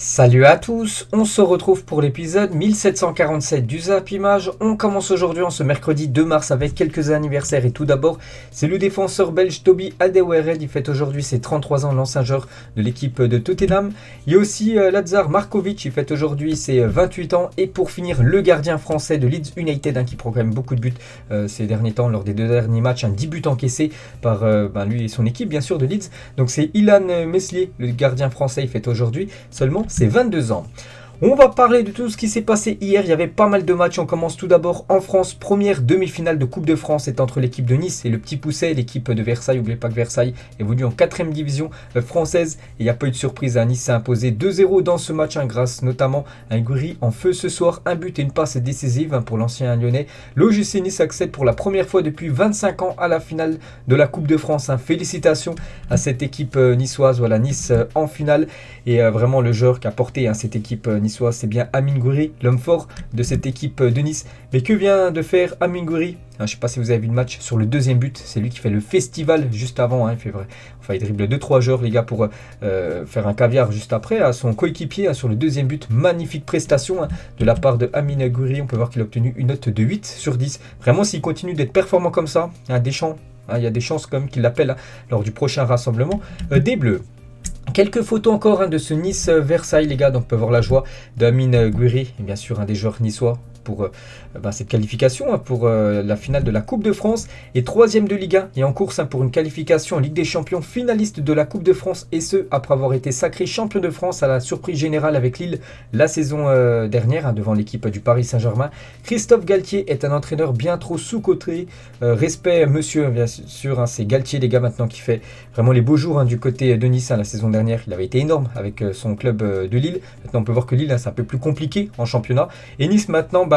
Salut à tous, on se retrouve pour l'épisode 1747 du Zap Image. On commence aujourd'hui en ce mercredi 2 mars avec quelques anniversaires et tout d'abord c'est le défenseur belge Toby Alderweireld, il fête aujourd'hui ses 33 ans, l'ancien joueur de l'équipe de Tottenham. Il y a aussi Lazar Markovic, il fête aujourd'hui ses 28 ans et pour finir le gardien français de Leeds United qui prend quand même beaucoup de buts ces derniers temps lors des deux derniers matchs, 10 buts encaissés par lui et son équipe bien sûr de Leeds. Donc c'est Illan Meslier, le gardien français, il fête aujourd'hui seulement c'est 22 ans. On va parler de tout ce qui s'est passé hier, il y avait pas mal de matchs. On commence tout d'abord en France, première demi-finale de Coupe de France est entre l'équipe de Nice et le Petit Pousset, l'équipe de Versailles. N'oubliez pas que Versailles évolue en 4ème division française et il n'y a pas eu de surprise, Nice s'est imposé 2-0 dans ce match grâce notamment à un Gouiri en feu ce soir, un but et une passe décisive pour l'ancien lyonnais. L'OGC Nice accède pour la première fois depuis 25 ans à la finale de la Coupe de France. Félicitations à cette équipe niçoise, voilà Nice en finale et vraiment le joueur qui a porté cette équipe niçoise, c'est bien Amine Gouiri, l'homme fort de cette équipe de Nice. Mais que vient de faire Amine Gouiri? Je ne sais pas si vous avez vu le match sur le deuxième but, c'est lui qui fait le festival juste avant, il fait vrai. Enfin, il dribble 2-3 joueurs les gars pour faire un caviar juste après à son coéquipier sur le deuxième but. Magnifique prestation de la part de Amine Gouiri, on peut voir qu'il a obtenu une note de 8 sur 10. Vraiment, s'il continue d'être performant comme ça, Deschamps, il y a des chances quand même qu'il l'appelle lors du prochain rassemblement des Bleus. Quelques photos encore de ce Nice-Versailles les gars, donc on peut voir la joie d'Amine Gouiri et bien sûr un des joueurs niçois pour cette qualification pour la finale de la Coupe de France et 3ème de Ligue 1 et en course pour une qualification en Ligue des Champions, finaliste de la Coupe de France et ce après avoir été sacré champion de France à la surprise générale avec Lille la saison dernière devant l'équipe du Paris Saint-Germain. Christophe Galtier est un entraîneur bien trop sous-coté, respect monsieur bien sûr, c'est Galtier les gars maintenant qui fait vraiment les beaux jours du côté de Nice. La saison dernière il avait été énorme avec son club de Lille, maintenant on peut voir que Lille c'est un peu plus compliqué en championnat et Nice maintenant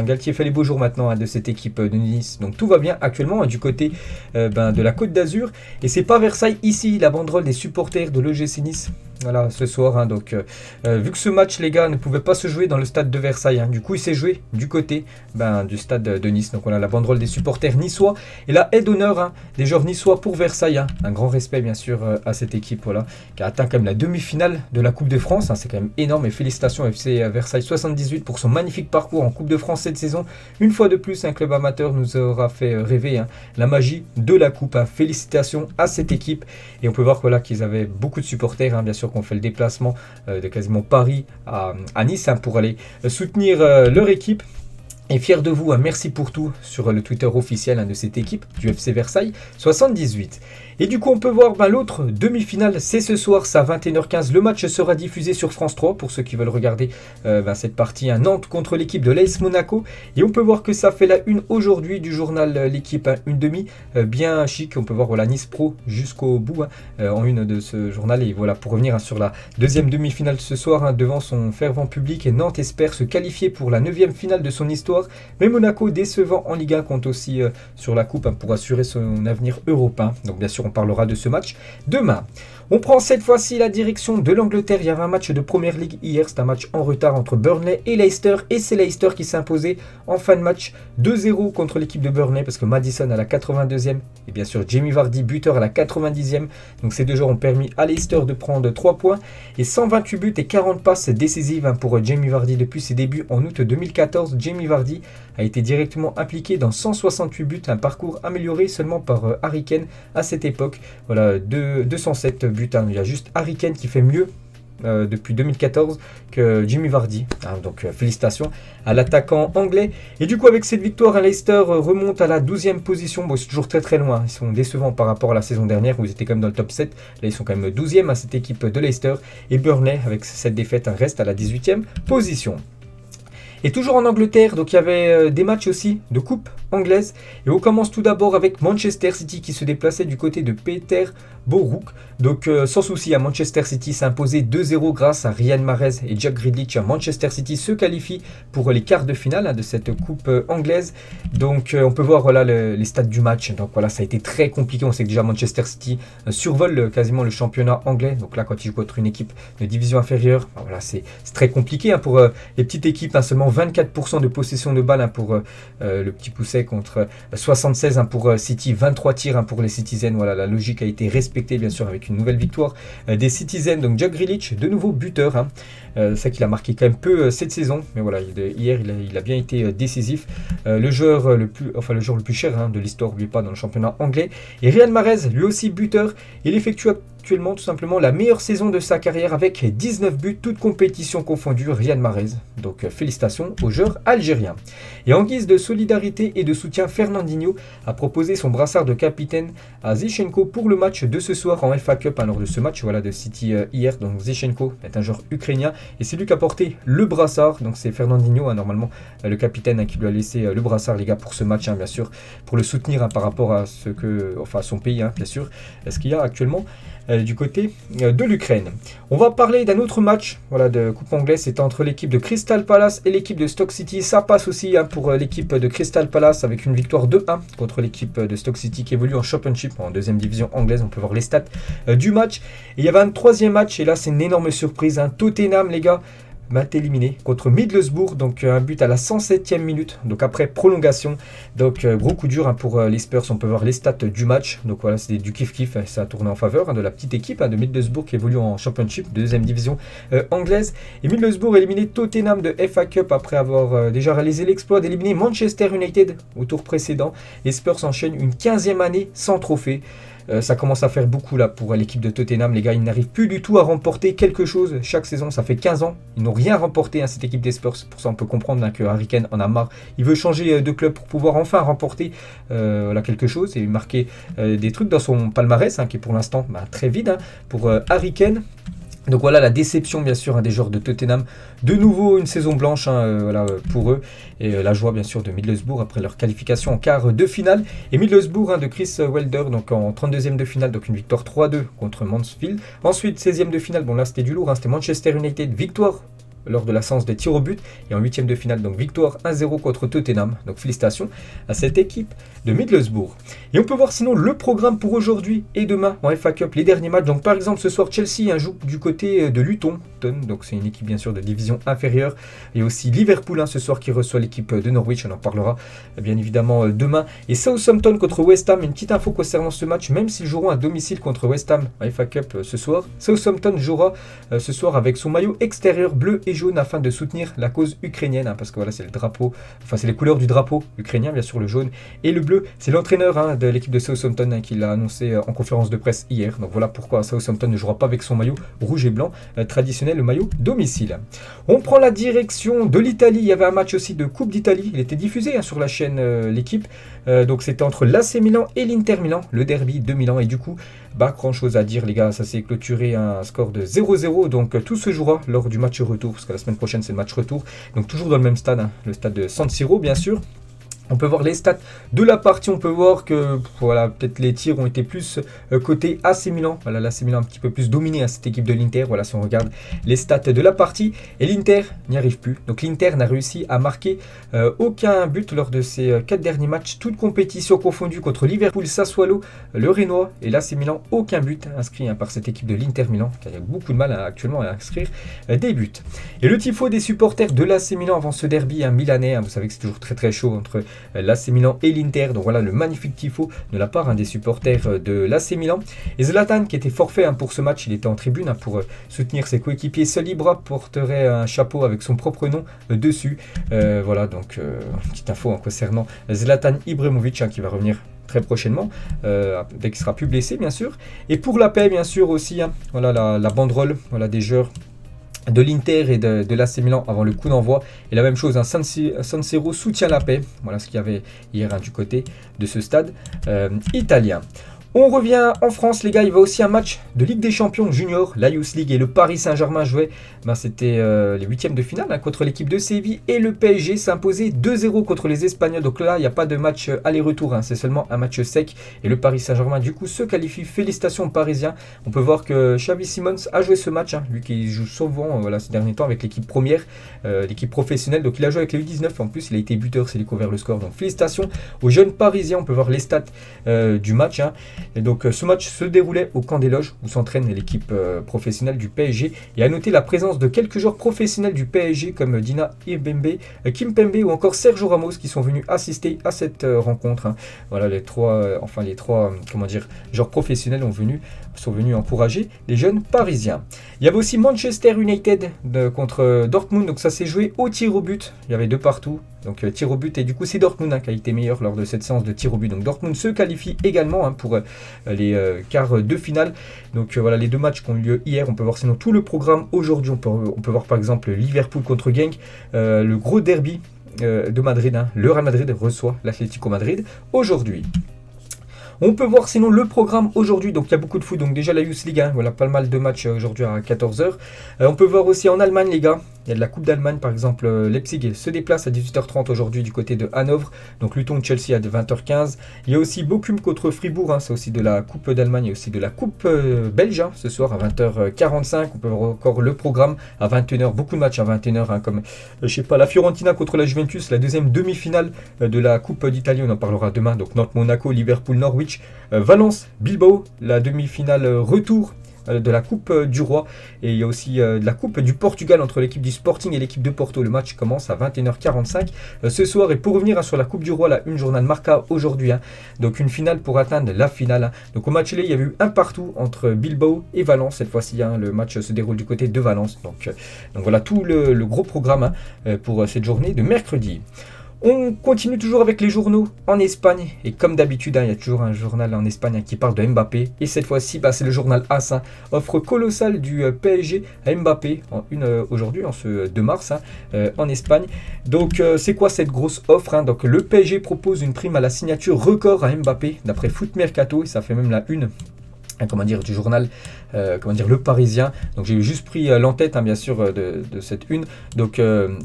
Galtier fait les beaux jours maintenant de cette équipe de Nice. Donc tout va bien actuellement du côté de la Côte d'Azur. Et c'est pas Versailles ici, la banderole des supporters de l'OGC Nice. Voilà, ce soir. Vu que ce match, les gars, ne pouvait pas se jouer dans le stade de Versailles, du coup, il s'est joué du côté du stade de Nice. Donc voilà, la banderole des supporters niçois et la aide d'honneur des joueurs niçois pour Versailles. Un grand respect, bien sûr, à cette équipe qui a atteint quand même la demi-finale de la Coupe de France. C'est quand même énorme et félicitations à FC Versailles 78 pour son magnifique parcours en Coupe de France cette saison. Une fois de plus, un club amateur nous aura fait rêver la magie de la Coupe. Félicitations à cette équipe. Et on peut voir qu'ils avaient beaucoup de supporters, bien sûr, qu'on fait le déplacement de quasiment Paris à Nice pour aller soutenir leur équipe. Et fier de vous, merci pour tout sur le Twitter officiel de cette équipe du FC Versailles 78. Et du coup on peut voir l'autre demi-finale, c'est ce soir, c'est à 21h15. Le match sera diffusé sur France 3 pour ceux qui veulent regarder cette partie à Nantes contre l'équipe de l'AS Monaco. Et on peut voir que ça fait la une aujourd'hui du journal L'équipe, une demi bien chic. On peut voir Nice Pro jusqu'au bout en une de ce journal. Et voilà, pour revenir sur la deuxième demi-finale ce soir devant son fervent public. Et Nantes espère se qualifier pour la 9e finale de son histoire. Mais Monaco, décevant en Ligue 1, compte aussi sur la coupe pour assurer son avenir européen. Donc bien sûr, on parlera de ce match demain. On prend cette fois-ci la direction de l'Angleterre. Il y avait un match de Première Ligue hier. C'est un match en retard entre Burnley et Leicester. Et c'est Leicester qui s'est imposé en fin de match 2-0 contre l'équipe de Burnley. Parce que Maddison à la 82e. Et bien sûr Jamie Vardy, buteur à la 90e. Donc ces deux joueurs ont permis à Leicester de prendre 3 points. Et 128 buts et 40 passes décisives pour Jamie Vardy depuis ses débuts en août 2014. Jamie Vardy a été directement impliqué dans 168 buts. Un parcours amélioré seulement par Harry Kane à cette époque. Voilà, 207 buts. Il y a juste Harry Kane qui fait mieux depuis 2014 que Jamie Vardy. Donc félicitations à l'attaquant anglais. Et du coup avec cette victoire, Leicester remonte à la 12e position. Bon, c'est toujours très très loin. Ils sont décevants par rapport à la saison dernière où ils étaient quand même dans le top 7. Là ils sont quand même 12e à cette équipe de Leicester. Et Burnley avec cette défaite reste à la 18e position. Et toujours en Angleterre, donc il y avait des matchs aussi de coupe anglaise. Et on commence tout d'abord avec Manchester City qui se déplaçait du côté de Peterborough. Donc sans souci, Manchester City s'est imposé 2-0 grâce à Riyad Mahrez et Jack Grealish. Manchester City se qualifie pour les quarts de finale de cette coupe anglaise. Donc on peut voir les stats du match. Donc voilà, ça a été très compliqué. On sait que déjà Manchester City survole quasiment le championnat anglais. Donc là, quand il joue contre une équipe de division inférieure, voilà, c'est très compliqué pour les petites équipes. Seulement 24% de possession de balle pour le Petit Pousset contre 76 pour City, 23 tirs pour les Citizens. Voilà, la logique a été respectée respecté bien sûr avec une nouvelle victoire des Citizens. Donc Jack Grealish, de nouveau buteur. Hein. C'est vrai qu'il a marqué quand même peu cette saison, mais voilà, hier il a bien été décisif. Le joueur le plus cher hein, de l'histoire, n'oubliez pas, dans le championnat anglais. Et Riyad Mahrez, lui aussi buteur, il effectue actuellement tout simplement la meilleure saison de sa carrière avec 19 buts, toutes compétitions confondues, Riyad Mahrez. Donc félicitations au joueur algérien. Et en guise de solidarité et de soutien, Fernandinho a proposé son brassard de capitaine à Zinchenko pour le match de ce soir en FA Cup. Lors de ce match voilà, de City hier, donc Zinchenko est un joueur ukrainien et c'est lui qui a porté le brassard. Donc c'est Fernandinho, hein, normalement le capitaine qui lui a laissé le brassard, les gars, pour ce match, hein, bien sûr, pour le soutenir par rapport à son pays, bien sûr, ce qu'il y a actuellement du côté de l'Ukraine. On va parler d'un autre match de Coupe anglaise, c'est entre l'équipe de Crystal Palace et l'équipe de Stoke City. Ça passe aussi pour l'équipe de Crystal Palace avec une victoire 2-1 contre l'équipe de Stoke City qui évolue en Championship, en deuxième division anglaise. On peut voir les stats du match. Et il y avait un troisième match et là c'est une énorme surprise. Tottenham, les gars, est éliminé contre Middlesbrough, donc un but à la 107e minute, donc après prolongation. Donc gros coup dur pour les Spurs. On peut voir les stats du match, donc voilà, c'est du kiff-kiff, ça a tourné en faveur de la petite équipe de Middlesbrough qui évolue en Championship, deuxième division anglaise. Et Middlesbrough a éliminé Tottenham de FA Cup après avoir déjà réalisé l'exploit d'éliminer Manchester United au tour précédent. Les Spurs enchaînent une 15e année sans trophée. Ça commence à faire beaucoup là pour l'équipe de Tottenham, les gars. Ils n'arrivent plus du tout à remporter quelque chose chaque saison. Ça fait 15 ans, ils n'ont rien remporté, cette équipe des Spurs. Pour ça, on peut comprendre que Harry Kane en a marre. Il veut changer de club pour pouvoir enfin remporter quelque chose et marquer des trucs dans son palmarès, qui est pour l'instant très vide pour Harry Kane. Donc voilà la déception bien sûr des joueurs de Tottenham. De nouveau une saison blanche pour eux. Et la joie bien sûr de Middlesbrough après leur qualification en quart de finale. Et Middlesbrough de Chris Wilder donc en 32e de finale, donc une victoire 3-2 contre Mansfield. Ensuite 16e de finale, bon là c'était du lourd, c'était Manchester United, victoire lors de la séance des tirs au but. Et en 8e de finale, donc victoire 1-0 contre Tottenham. Donc félicitations à cette équipe de Middlesbrough. Et on peut voir sinon le programme pour aujourd'hui et demain en FA Cup, les derniers matchs. Donc par exemple ce soir Chelsea joue du côté de Luton. Donc c'est une équipe bien sûr de division inférieure. Et aussi Liverpool ce soir qui reçoit l'équipe de Norwich. On en parlera bien évidemment demain. Et Southampton contre West Ham. Une petite info concernant ce match, même s'ils joueront à domicile contre West Ham en FA Cup ce soir, Southampton jouera ce soir avec son maillot extérieur bleu et jaune afin de soutenir la cause ukrainienne, parce que voilà c'est le drapeau, c'est les couleurs du drapeau ukrainien, bien sûr le jaune et le bleu. C'est l'entraîneur de l'équipe de Southampton qui l'a annoncé en conférence de presse hier. Donc voilà pourquoi Southampton ne jouera pas avec son maillot rouge et blanc traditionnel, le maillot domicile. On prend la direction de l'Italie. Il y avait un match aussi de Coupe d'Italie, il était diffusé sur la chaîne l'équipe. Donc c'était entre l'AC Milan et l'Inter Milan, le derby de Milan. Et du coup grand chose à dire les gars, ça s'est clôturé un score de 0-0. Donc tout se jouera lors du match retour, parce que la semaine prochaine c'est le match retour. Donc toujours dans le même stade, le stade de San Siro bien sûr. On peut voir les stats de la partie, on peut voir que voilà, peut-être les tirs ont été plus côté AC Milan. Voilà, l'AC Milan un petit peu plus dominé cette équipe de l'Inter. Voilà, si on regarde les stats de la partie. Et l'Inter n'y arrive plus. Donc l'Inter n'a réussi à marquer aucun but lors de ces 4 derniers matchs. Toutes compétitions confondues contre Liverpool, Sassuolo, le Renois et l'AC Milan. Aucun but inscrit par cette équipe de l'Inter Milan, qui a beaucoup de mal actuellement à inscrire des buts. Et le tifo des supporters de l'AC Milan avant ce derby milanais. Vous savez que c'est toujours très très chaud entre l'AC Milan et l'Inter. Donc voilà le magnifique tifo de la part des supporters de l'AC Milan. Et Zlatan qui était forfait pour ce match, il était en tribune pour soutenir ses coéquipiers. Seul Ibra porterait un chapeau avec son propre nom dessus. Voilà donc petite info concernant Zlatan Ibrahimovic qui va revenir très prochainement, dès qu'il sera plus blessé bien sûr. Et pour la paix bien sûr aussi, voilà la banderole des joueurs de l'Inter et de l'AC Milan avant le coup d'envoi. Et la même chose, San Siro soutient la paix. Voilà ce qu'il y avait hier du côté de ce stade italien. On revient en France les gars, il va aussi un match de Ligue des Champions Junior, la Youth League et le Paris Saint-Germain jouaient. C'était les 8e de finale contre l'équipe de Séville et le PSG s'imposait 2-0 contre les Espagnols. Donc là il n'y a pas de match aller-retour, c'est seulement un match sec et le Paris Saint-Germain du coup se qualifie. Félicitations aux Parisiens. On peut voir que Xavi Simons a joué ce match, lui qui joue souvent ces derniers temps avec l'équipe première, l'équipe professionnelle. Donc il a joué avec les U19 en plus, il a été buteur, c'est lui qui a ouvert le score. Donc félicitations aux jeunes Parisiens. On peut voir les stats du match. Et donc ce match se déroulait au camp des loges où s'entraîne l'équipe professionnelle du PSG. Et à noter la présence de quelques joueurs professionnels du PSG comme Dina Ebembe, Kimpembe ou encore Sergio Ramos qui sont venus assister à cette rencontre. Hein. Voilà les trois joueurs professionnels sont venus encourager les jeunes parisiens. Il y avait aussi Manchester United contre Dortmund, donc ça s'est joué au tir au but. Il y avait 2 partout. Donc tir au but, et du coup c'est Dortmund qui a été meilleur lors de cette séance de tir au but. Donc Dortmund se qualifie également pour les quarts de finale. Donc voilà les 2 matchs qui ont eu lieu hier. On peut voir sinon tout le programme aujourd'hui. On peut voir par exemple Liverpool contre Genk, le gros derby de Madrid. Hein. Le Real Madrid reçoit l'Atlético Madrid aujourd'hui. On peut voir sinon le programme aujourd'hui, donc il y a beaucoup de foot, donc déjà la Youth League, hein, voilà pas mal de matchs aujourd'hui à 14h. On peut voir aussi en Allemagne les gars, il y a de la Coupe d'Allemagne par exemple, Leipzig se déplace à 18h30 aujourd'hui du côté de Hanovre, donc Luton-Chelsea à 20h15. Il y a aussi Bochum contre Fribourg, hein, c'est aussi de la Coupe d'Allemagne et aussi de la Coupe belge, hein, ce soir à 20h45. On peut voir encore le programme à 21h, beaucoup de matchs à 21h, hein, comme la Fiorentina contre la Juventus, la deuxième demi-finale de la Coupe d'Italie, on en parlera demain, donc Nantes-Monaco, Liverpool-Norwich, Valence, Bilbao, la demi-finale retour de la Coupe du Roi, et il y a aussi de la Coupe du Portugal entre l'équipe du Sporting et l'équipe de Porto. Le match commence à 21h45 ce soir. Et pour revenir sur la Coupe du Roi, là, une journal marca aujourd'hui, hein, donc une finale pour atteindre la finale. Hein. Donc au match là, il y a eu un partout entre Bilbao et Valence cette fois-ci. Hein, le match se déroule du côté de Valence. Donc voilà tout le gros programme pour cette journée de mercredi. On continue toujours avec les journaux en Espagne. Et comme d'habitude, il y a toujours un journal en Espagne qui parle de Mbappé. Et cette fois-ci, c'est le journal AS. Offre colossale du PSG à Mbappé aujourd'hui, en ce 2 mars, en Espagne. Donc, c'est quoi cette grosse offre? Donc, le PSG propose une prime à la signature record à Mbappé, d'après Foot Mercato. Et ça fait même la une du journal Le Parisien. Donc j'ai juste pris l'entête bien sûr de cette une. Donc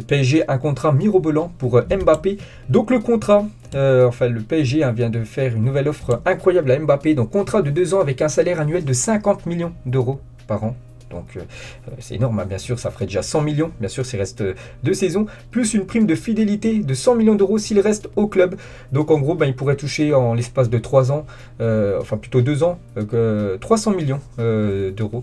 PSG, un contrat mirobolant pour Mbappé. Donc le contrat, le PSG vient de faire une nouvelle offre incroyable à Mbappé. Donc contrat de 2 ans avec un salaire annuel de 50 millions d'euros par an. Donc c'est énorme, hein. Bien sûr, ça ferait déjà 100 millions, bien sûr, s'il reste 2 saisons, plus une prime de fidélité de 100 millions d'euros s'il reste au club. Donc en gros, il pourrait toucher en l'espace de 3 ans, plutôt 2 ans, 300 millions d'euros.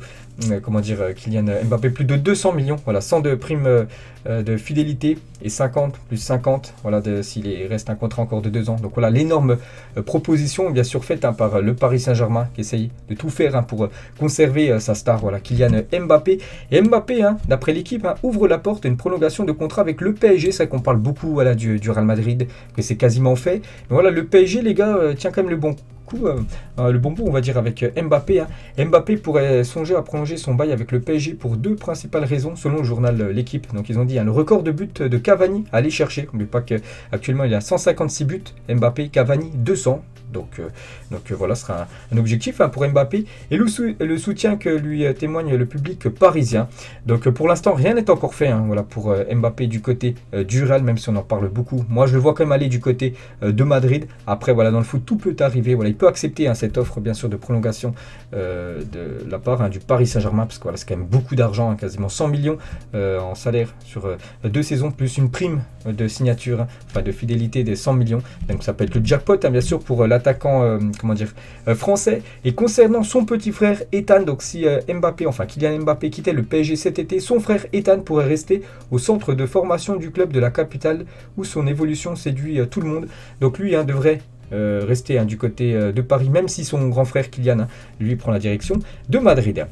Kylian Mbappé, plus de 200 millions, voilà, 100 de prime de fidélité et 50 plus 50, voilà, s'il reste un contrat encore de 2 ans. Donc voilà, l'énorme proposition, bien sûr, faite par le Paris Saint-Germain, qui essaye de tout faire pour conserver sa star, voilà, Kylian Mbappé. Et Mbappé, d'après l'équipe, ouvre la porte à une prolongation de contrat avec le PSG. C'est vrai qu'on parle beaucoup du Real Madrid, que c'est quasiment fait. Mais voilà, le PSG, les gars, tient quand même le bon coup, le bon bout, on va dire, avec Mbappé. Mbappé pourrait songer à prolonger son bail avec le PSG pour 2 principales raisons, selon le journal L'équipe. Donc ils ont dit le record de buts de Cavani à aller chercher. N'oubliez pas qu'actuellement il a 156 buts, Mbappé, Cavani 200. Donc voilà, ce sera un objectif pour Mbappé. Et le soutien que lui témoigne le public parisien. Donc pour l'instant, rien n'est encore fait pour Mbappé du côté du Real, même si on en parle beaucoup. Moi, je le vois quand même aller du côté de Madrid. Après, voilà, dans le foot, tout peut arriver. Voilà, il peut accepter cette offre, bien sûr, de prolongation de la part du Paris Saint-Germain, parce que voilà, c'est quand même beaucoup d'argent, quasiment 100 millions en salaire sur 2 saisons, plus une prime de signature, de fidélité des 100 millions. Donc ça peut être le jackpot, bien sûr, pour l'attaquant français. Et concernant son petit frère Ethan, donc si Kylian Mbappé quittait le PSG cet été, son frère Ethan pourrait rester au centre de formation du club de la capitale, où son évolution séduit tout le monde. Donc lui devrait rester du côté de Paris, même si son grand frère Kylian lui prend la direction de Madrid.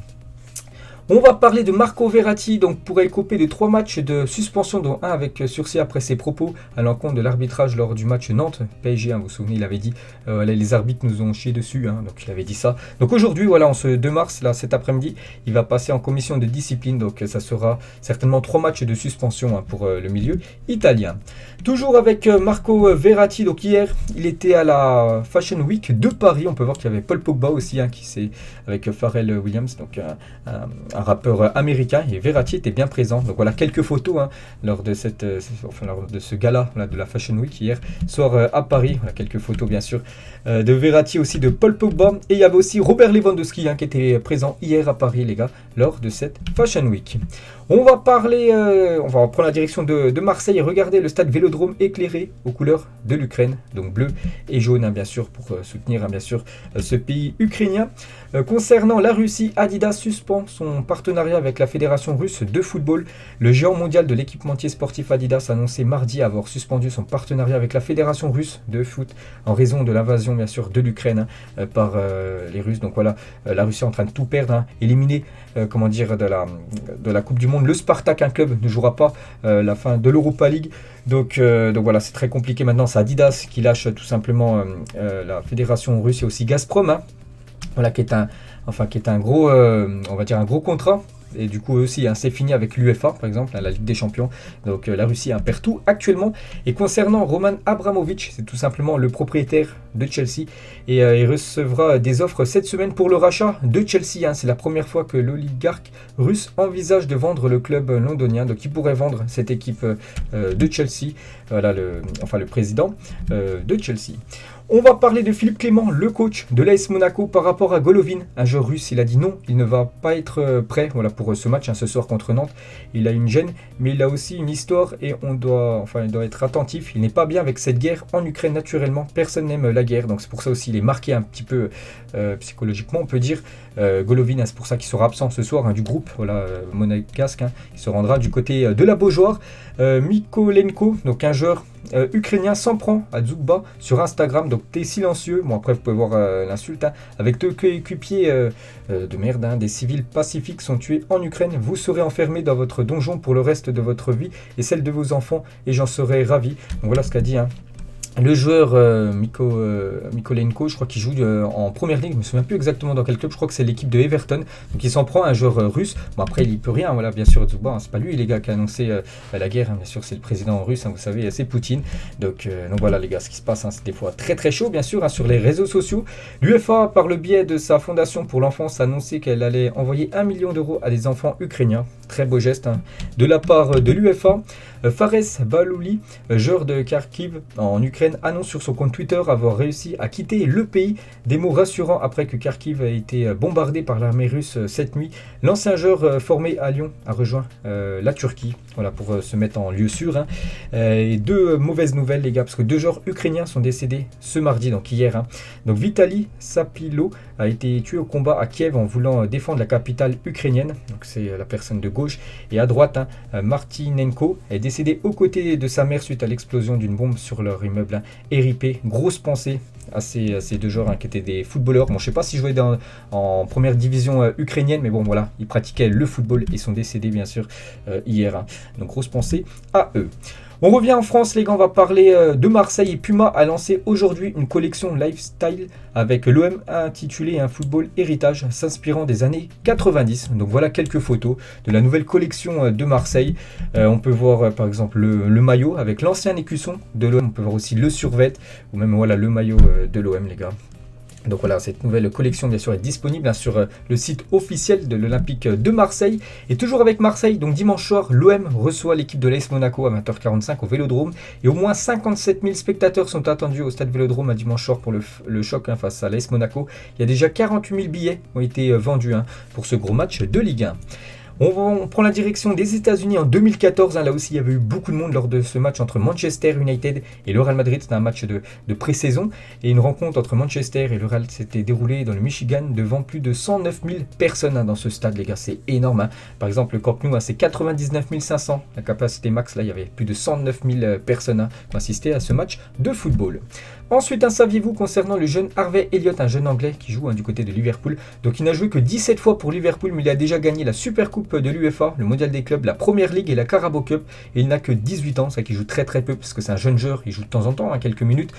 On va parler de Marco Verratti, donc pour écoper de 3 matchs de suspension, dont 1 avec sursis après ses propos à l'encontre de l'arbitrage lors du match Nantes-PSG. Vous vous souvenez, il avait dit les arbitres nous ont chié dessus, donc il avait dit ça. Donc aujourd'hui, voilà, en ce 2 mars, là, cet après-midi, il va passer en commission de discipline, donc ça sera certainement 3 matchs de suspension pour le milieu italien. Toujours avec Marco Verratti, donc hier, il était à la Fashion Week de Paris. On peut voir qu'il y avait Paul Pogba aussi, qui c'est avec Pharrell Williams, donc un rappeur américain, et Verratti était bien présent. Donc voilà quelques photos lors de ce gala de la Fashion Week hier soir à Paris. Voilà quelques photos bien sûr de Verratti, aussi de Paul Pogba, et il y avait aussi Robert Lewandowski qui était présent hier à Paris les gars lors de cette Fashion Week. On va parler, on va prendre la direction de Marseille et regarder le stade Vélodrome éclairé aux couleurs de l'Ukraine, donc bleu et jaune, bien sûr, pour soutenir bien sûr ce pays ukrainien. Concernant la Russie, Adidas suspend son partenariat avec la Fédération russe de football. Le géant mondial de l'équipementier sportif Adidas a annoncé mardi avoir suspendu son partenariat avec la Fédération russe de foot en raison de l'invasion bien sûr de l'Ukraine par les Russes. Donc voilà, la Russie est en train de tout perdre, éliminer de la Coupe du Monde. Le Spartak, un club, ne jouera pas la fin de l'Europa League. Donc voilà, c'est très compliqué maintenant. C'est Adidas qui lâche tout simplement la fédération russe et aussi Gazprom, voilà, qui est un gros, on va dire un gros contrat. Et du coup aussi c'est fini avec l'UEFA par exemple, la Ligue des Champions. Donc la Russie perd tout actuellement. Et concernant Roman Abramovich, c'est tout simplement le propriétaire de Chelsea et il recevra des offres cette semaine pour le rachat de Chelsea. C'est la première fois que l'oligarque russe envisage de vendre le club londonien. Donc il pourrait vendre cette équipe de Chelsea. Voilà le président de Chelsea. On va parler de Philippe Clément, le coach de l'AS Monaco par rapport à Golovin, un joueur russe. Il a dit non, il ne va pas être prêt pour ce match, ce soir contre Nantes. Il a une gêne, mais il a aussi une histoire et il doit être attentif. Il n'est pas bien avec cette guerre en Ukraine naturellement. Personne n'aime la guerre, donc c'est pour ça aussi il est marqué un petit peu psychologiquement, on peut dire. Golovin, c'est pour ça qu'il sera absent ce soir du groupe monégasque. Il se rendra du côté de la Beaujoire. Mykolenko, donc un joueur ukrainien, s'en prend à Dzougba sur Instagram. Donc t'es silencieux. Bon, après vous pouvez voir l'insulte. Avec deux coéquipiers de merde, des civils pacifiques sont tués en Ukraine. Vous serez enfermés dans votre donjon pour le reste de votre vie et celle de vos enfants et j'en serai ravi. Donc voilà ce qu'a dit le joueur Mykolenko, je crois qu'il joue en première ligue, je ne me souviens plus exactement dans quel club, je crois que c'est l'équipe de Everton. Donc il s'en prend un joueur russe. Bon après il peut rien, voilà, bien sûr Dzougba, c'est pas lui les gars qui a annoncé la guerre, bien sûr c'est le président russe, vous savez, c'est Poutine. Donc voilà les gars, ce qui se passe, c'est des fois très très chaud bien sûr sur les réseaux sociaux. L'UEFA, par le biais de sa fondation pour l'enfance, a annoncé qu'elle allait envoyer 1 million d'euros à des enfants ukrainiens. Très beau geste de la part de l'UEFA. Fares Balouli, joueur de Kharkiv en Ukraine, annonce sur son compte Twitter avoir réussi à quitter le pays. Des mots rassurants après que Kharkiv a été bombardé par l'armée russe cette nuit. L'ancien joueur formé à Lyon a rejoint la Turquie, voilà, pour se mettre en lieu sûr. Et deux mauvaises nouvelles les gars, parce que 2 joueurs ukrainiens sont décédés ce mardi, donc hier. Donc Vitaly Sapilo a été tué au combat à Kiev en voulant défendre la capitale ukrainienne. Donc c'est la personne de gauche. Et à droite, Martinenko est décédé aux côtés de sa mère suite à l'explosion d'une bombe sur leur immeuble. RIP, grosse pensée à ces 2 joueurs qui étaient des footballeurs. Bon, je ne sais pas s'ils jouaient en première division ukrainienne, mais bon voilà, ils pratiquaient le football et sont décédés bien sûr hier. Donc grosse pensée à eux. On revient en France les gars, on va parler de Marseille. Et Puma a lancé aujourd'hui une collection lifestyle avec l'OM intitulée Un football héritage, s'inspirant des années 90. Donc voilà quelques photos de la nouvelle collection de Marseille. On peut voir par exemple le maillot avec l'ancien écusson de l'OM. On peut voir aussi le survêt ou même voilà le maillot de l'OM les gars. Donc voilà, cette nouvelle collection bien sûr est disponible sur le site officiel de l'Olympique de Marseille. Et toujours avec Marseille, donc dimanche soir, l'OM reçoit l'équipe de l'AS Monaco à 20h45 au Vélodrome. Et au moins 57 000 spectateurs sont attendus au stade Vélodrome à dimanche soir pour le choc face à l'AS Monaco. Il y a déjà 48 000 billets qui ont été vendus pour ce gros match de Ligue 1. On prend la direction des États-Unis en 2014. Là aussi, il y avait eu beaucoup de monde lors de ce match entre Manchester United et le Real Madrid. C'était un match de pré-saison. Et une rencontre entre Manchester et le Real s'était déroulée dans le Michigan devant plus de 109 000 personnes dans ce stade, les gars. C'est énorme. Par exemple, le Camp Nou, c'est 99 500. La capacité max, là, il y avait plus de 109 000 personnes qui ont assisté à ce match de football. Ensuite, saviez-vous concernant le jeune Harvey Elliott, un jeune anglais qui joue du côté de Liverpool. Donc il n'a joué que 17 fois pour Liverpool, mais il a déjà gagné la Super Coupe de l'UEFA, le Mondial des clubs, la Première Ligue et la Carabao Cup. Et il n'a que 18 ans, ça qui joue très très peu parce que c'est un jeune joueur, il joue de temps en temps, quelques minutes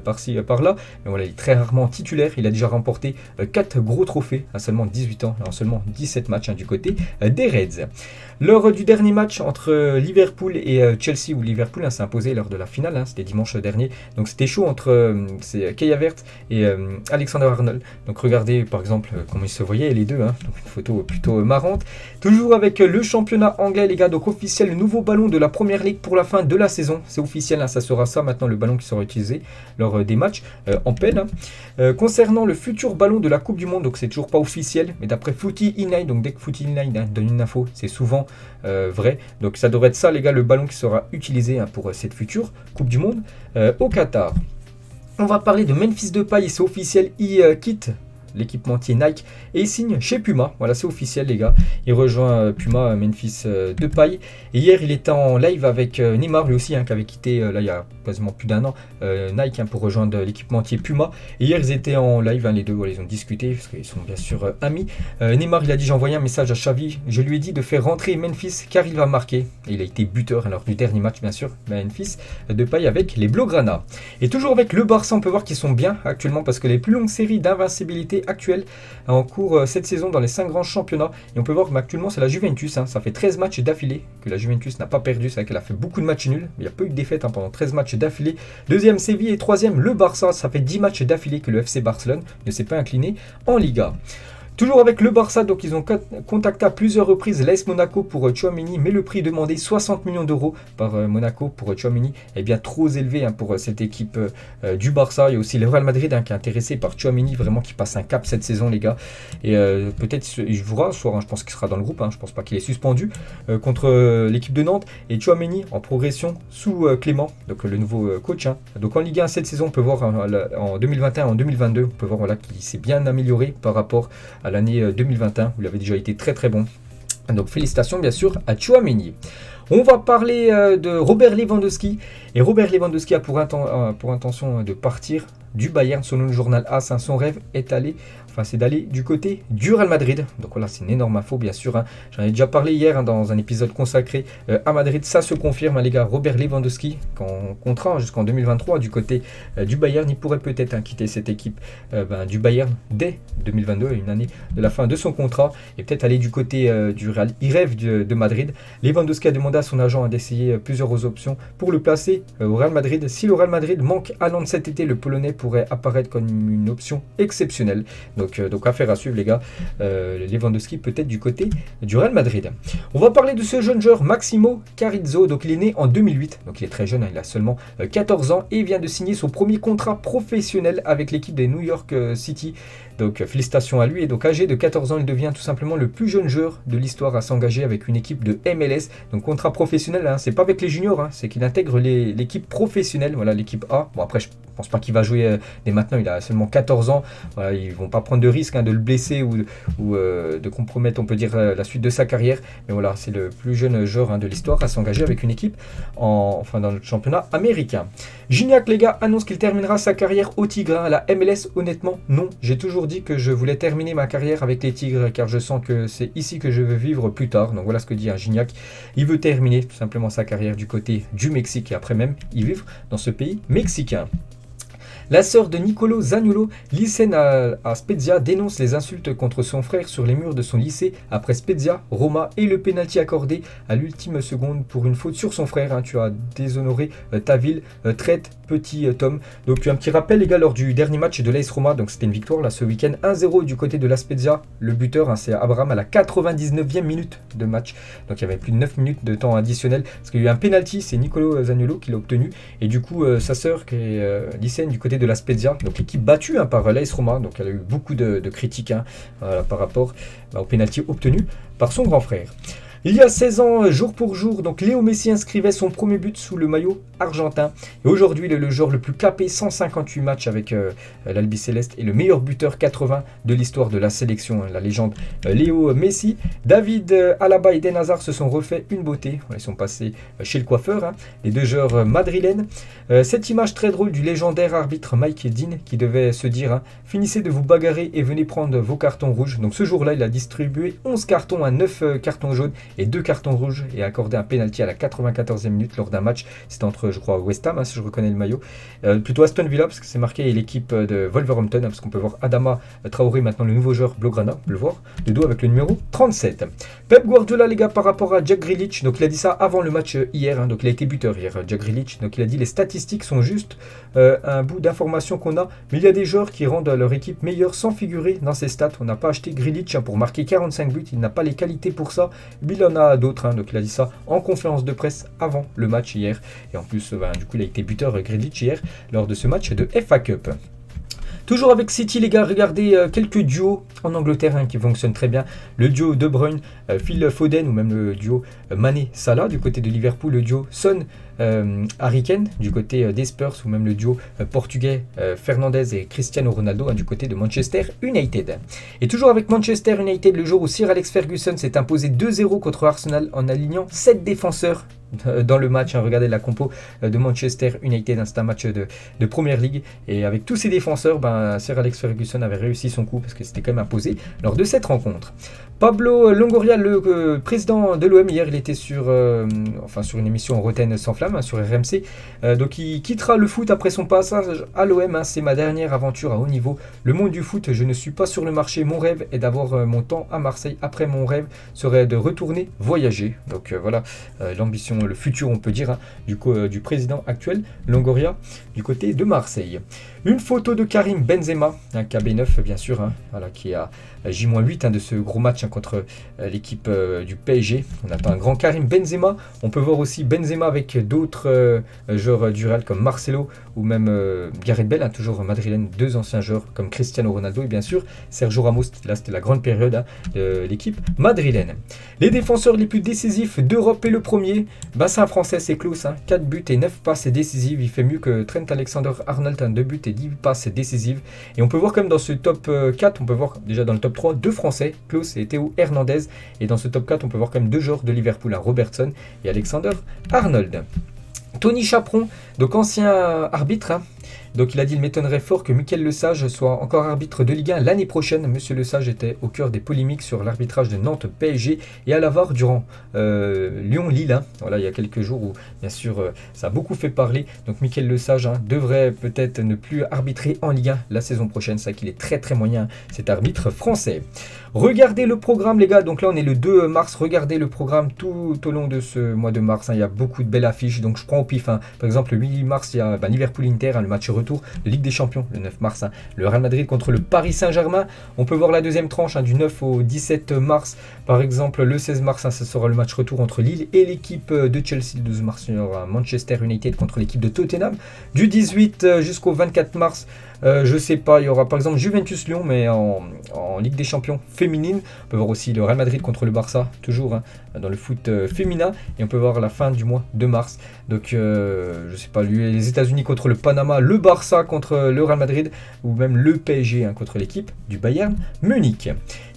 par-ci par-là. Mais voilà, il est très rarement titulaire, il a déjà remporté 4 gros trophées à seulement 18 ans, en seulement 17 matchs du côté des Reds. Lors du dernier match entre Liverpool et Chelsea, où Liverpool s'est imposé lors de la finale, c'était dimanche dernier, donc c'était chaud entre c'est Kai Havertz et Alexander Arnold. Donc regardez par exemple comment ils se voyaient les deux, hein. Donc une photo plutôt marrante. Toujours avec le championnat anglais les gars, donc officiel, le nouveau ballon de la Première Ligue pour la fin de la saison. C'est officiel, hein, ça sera ça maintenant le ballon qui sera utilisé lors des matchs en peine. Hein. Concernant le futur ballon de la Coupe du Monde, donc c'est toujours pas officiel, mais d'après Footy Inline, donc dès que Footy Inline donne une info, c'est souvent vrai. Donc ça devrait être ça les gars, le ballon qui sera utilisé hein, pour cette future Coupe du Monde au Qatar. On va parler de Memphis Depay, c'est officiel, il quitte l'équipementier Nike et il signe chez Puma. Voilà, c'est officiel les gars. Il rejoint Puma, Memphis Depay. Et hier, il était en live avec Neymar, lui aussi, hein, qui avait quitté là il y a quasiment plus d'un an Nike hein, pour rejoindre l'équipementier Puma. Et hier, ils étaient en live, hein, les deux. Voilà, ils ont discuté parce qu'ils sont bien sûr amis. Neymar, il a dit, j'ai envoyé un message à Xavi. Je lui ai dit de faire rentrer Memphis car il va marquer. Et il a été buteur lors du dernier match, bien sûr. Memphis Depay avec les Blaugrana. Et toujours avec le Barça, on peut voir qu'ils sont bien actuellement parce que les plus longues séries d'invincibilité actuelle en cours cette saison dans les 5 grands championnats. Et on peut voir qu'actuellement c'est la Juventus, hein. Ça fait 13 matchs d'affilée que la Juventus n'a pas perdu. C'est vrai qu'elle a fait beaucoup de matchs nuls, mais il n'y a pas eu de défaite hein, pendant 13 matchs d'affilée. Deuxième Séville et troisième le Barça. Ça fait 10 matchs d'affilée que le FC Barcelone ne s'est pas incliné en Liga. Toujours avec le Barça, donc ils ont contacté à plusieurs reprises l'AS Monaco pour Tchouaméni, mais le prix demandé 60 millions d'euros par Monaco pour Tchouaméni est bien trop élevé hein, pour cette équipe du Barça. Il y a aussi le Real Madrid hein, qui est intéressé par Tchouaméni, vraiment qui passe un cap cette saison les gars. Et peut-être il jouera ce soir, hein, je pense qu'il sera dans le groupe, hein, je pense pas qu'il est suspendu contre l'équipe de Nantes. Et Tchouaméni en progression sous Clément, donc le nouveau coach. Hein. Donc en Ligue 1 cette saison, on peut voir en 2021, en 2022, on peut voir voilà, qu'il s'est bien amélioré par rapport à l'année 2021, où il avait déjà été très très bon. Donc félicitations bien sûr à Tchouaméni. On va parler de Robert Lewandowski. Et Robert Lewandowski a pour intention de partir du Bayern. Selon le journal AS, hein, son rêve c'est d'aller du côté du Real Madrid. Donc voilà, c'est une énorme info bien sûr. Hein. J'en ai déjà parlé hier hein, dans un épisode consacré à Madrid. Ça se confirme hein, les gars. Robert Lewandowski, qu'en contrat jusqu'en 2023 du côté du Bayern, il pourrait peut-être hein, quitter cette équipe du Bayern dès 2022, une année de la fin de son contrat, et peut-être aller du côté du Real. Il rêve de Madrid. Lewandowski a demandé à son agent hein, d'essayer plusieurs options pour le placer au Real Madrid. Si le Real Madrid manque Haaland cet été, le Polonais pourrait apparaître comme une option exceptionnelle. Donc affaire à suivre les gars. Lewandowski peut-être du côté du Real Madrid. On va parler de ce jeune joueur Maximo Carrizzo. Donc il est né en 2008, donc il est très jeune, hein, il a seulement 14 ans et il vient de signer son premier contrat professionnel avec l'équipe des New York City. Donc félicitations à lui. Et donc âgé de 14 ans, il devient tout simplement le plus jeune joueur de l'histoire à s'engager avec une équipe de MLS. Donc contrat professionnel, hein, c'est pas avec les juniors, hein, c'est qu'il intègre l'équipe professionnelle, voilà l'équipe A. Bon après je pense pas qu'il va jouer dès maintenant, il a seulement 14 ans. Voilà, ils vont pas prendre de risque hein, de le blesser ou de compromettre on peut dire la suite de sa carrière. Mais voilà, c'est le plus jeune joueur hein, de l'histoire à s'engager avec une équipe dans le championnat américain. Gignac les gars annonce qu'il terminera sa carrière au Tigre. Hein, la MLS honnêtement non, j'ai toujours dit que je voulais terminer ma carrière avec les Tigres car je sens que c'est ici que je veux vivre plus tard. Donc voilà ce que dit un Gignac. Il veut terminer tout simplement sa carrière du côté du Mexique et après même y vivre dans ce pays mexicain. La sœur de Nicolo Zaniolo, lycéenne à Spezia, dénonce les insultes contre son frère sur les murs de son lycée après Spezia, Roma et le pénalty accordé à l'ultime seconde pour une faute sur son frère. Hein. Tu as déshonoré ta ville, traite petit Tom. Donc un petit rappel les gars, lors du dernier match de l'AS Roma, donc c'était une victoire là ce week-end, 1-0 du côté de la Spezia. Le buteur hein, c'est Abraham à la 99e minute de match. Donc il y avait plus de 9 minutes de temps additionnel parce qu'il y a eu un penalty, c'est Nicolo Zaniolo qui l'a obtenu. Et du coup sa sœur qui est lycéenne du côté de la Spezia, donc l'équipe battue hein, par l'AS Roma, donc elle a eu beaucoup de critiques hein, par rapport au penalty obtenu par son grand frère. Il y a 16 ans, jour pour jour, donc Léo Messi inscrivait son premier but sous le maillot argentin. Et aujourd'hui, il est le joueur le plus capé, 158 matchs avec l'Albi Céleste et le meilleur buteur 80 de l'histoire de la sélection, hein, la légende Léo Messi. David Alaba et Eden Hazard se sont refait une beauté. Ils sont passés chez le coiffeur, hein, les deux joueurs madrilènes. Cette image très drôle du légendaire arbitre Mike Dean qui devait se dire hein, finissez de vous bagarrer et venez prendre vos cartons rouges. Donc ce jour-là, il a distribué 11 cartons à 9 cartons jaunes. et 2 cartons rouges et a accordé un penalty à la 94e minute lors d'un match. C'était entre, je crois, West Ham, si je reconnais le maillot. Plutôt Aston Villa, parce que c'est marqué l'équipe de Wolverhampton, parce qu'on peut voir Adama Traoré, maintenant le nouveau joueur Blaugrana, on peut le voir, de dos avec le numéro 37. Pep Guardiola, les gars, par rapport à Jack Grealish, donc il a dit ça avant le match hier, donc il a été buteur hier, Jack Grealish, donc il a dit les statistiques sont juste un bout d'information qu'on a, mais il y a des joueurs qui rendent leur équipe meilleure sans figurer dans ses stats. On n'a pas acheté Grealish pour marquer 45 buts, il n'a pas les qualités pour ça, mais il en a d'autres, donc il a dit ça en conférence de presse avant le match hier, et en plus, du coup, il a été buteur Grealish hier lors de ce match de FA Cup. Toujours avec City, les gars, regardez quelques duos en Angleterre qui fonctionnent très bien. Le duo De Bruyne, Phil Foden, ou même le duo Mané-Salah du côté de Liverpool, le duo Son, Harry Kane du côté des Spurs, ou même le duo portugais Fernandes et Cristiano Ronaldo du côté de Manchester United. Et toujours avec Manchester United, le jour où Sir Alex Ferguson s'est imposé 2-0 contre Arsenal en alignant 7 défenseurs dans le match. Regardez la compo de Manchester United, c'est un match de Premier League, et avec tous ces défenseurs, Sir Alex Ferguson avait réussi son coup parce que c'était quand même imposé lors de cette rencontre. Pablo Longoria, le président de l'OM, hier il était sur une émission Roten sans flamme sur RMC, donc il quittera le foot après son passage à l'OM, c'est ma dernière aventure à haut niveau, le monde du foot, je ne suis pas sur le marché, mon rêve est d'avoir mon temps à Marseille, après mon rêve serait de retourner voyager. Donc voilà l'ambition, le futur on peut dire du président actuel Longoria du côté de Marseille. Une photo de Karim Benzema, KB9 bien sûr, qui a J-8 de ce gros match contre l'équipe du PSG. On attend un grand Karim Benzema. On peut voir aussi Benzema avec d'autres joueurs du Real comme Marcelo ou même Gareth Bale, toujours madrilène, deux anciens joueurs comme Cristiano Ronaldo et bien sûr Sergio Ramos. Là c'était la grande période de l'équipe madrilène. Les défenseurs les plus décisifs d'Europe, et le premier, c'est un Français, c'est Klose, 4 buts et 9 passes décisives. Il fait mieux que Trent Alexander-Arnold, 2 buts et 10 passes décisives. Et on peut voir comme dans ce top 4, on peut voir déjà dans le top 3, 2 Français, Klose et Théo Hernandez. Et dans ce top 4, on peut voir quand même 2 joueurs de Liverpool, Robertson et Alexander-Arnold. Tony Chaperon, donc ancien arbitre, donc il a dit: il m'étonnerait fort que Mickaël Lesage soit encore arbitre de Ligue 1 l'année prochaine. Monsieur Lesage était au cœur des polémiques sur l'arbitrage de Nantes PSG et à la VAR durant Lyon-Lille. Voilà, il y a quelques jours où bien sûr ça a beaucoup fait parler. Donc Mickaël Lesage devrait peut-être ne plus arbitrer en Ligue 1 la saison prochaine. C'est vrai qu'il est très très moyen, cet arbitre français. Regardez le programme, les gars. Donc là on est le 2 mars. Regardez le programme tout au long de ce mois de mars. Il y a beaucoup de belles affiches. Donc je prends au pif. Par exemple le 8 mars il y a Liverpool-Inter, le match retour de Ligue des Champions le 9 mars, le Real Madrid contre le Paris Saint-Germain. On peut voir la deuxième tranche du 9 au 17 mars. Par exemple le 16 mars, ce sera le match retour entre Lille et l'équipe de Chelsea. Le 12 mars, il y aura Manchester United contre l'équipe de Tottenham. Du 18 jusqu'au 24 mars, je sais pas, il y aura par exemple Juventus-Lyon, mais en Ligue des Champions féminine. On peut voir aussi le Real Madrid contre le Barça, toujours dans le foot féminin. Et on peut voir la fin du mois de mars. Donc je sais pas, les États-Unis contre le Panama, le Barça contre le Real Madrid, ou même le PSG contre l'équipe du Bayern Munich.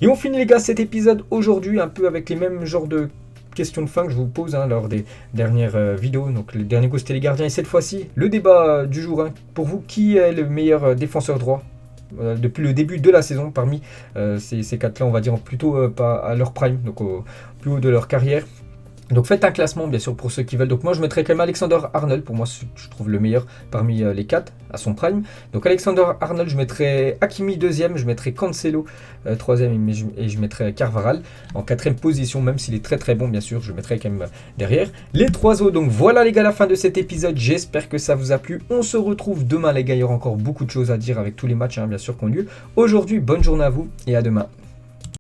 Et on finit, les gars, cet épisode aujourd'hui un peu avec les mêmes genres de questions de fin que je vous pose lors des dernières vidéos. Donc le dernier coup c'était les gardiens, et cette fois-ci le débat du jour. Pour vous, qui est le meilleur défenseur droit depuis le début de la saison parmi ces quatre-là, on va dire plutôt pas à leur prime, donc au plus haut de leur carrière. Donc faites un classement bien sûr pour ceux qui veulent. Donc moi je mettrais quand même Alexander-Arnold, pour moi je trouve le meilleur parmi les 4 à son prime. Donc Alexander-Arnold, je mettrais Hakimi deuxième, je mettrais Cancelo troisième, et je mettrais Carvajal en 4ème position, même s'il est très très bon bien sûr, je mettrais quand même derrière les 3 autres. Donc voilà les gars, la fin de cet épisode, j'espère que ça vous a plu. On se retrouve demain les gars, il y aura encore beaucoup de choses à dire avec tous les matchs bien sûr qui ont lieu aujourd'hui. Bonne journée à vous et à demain.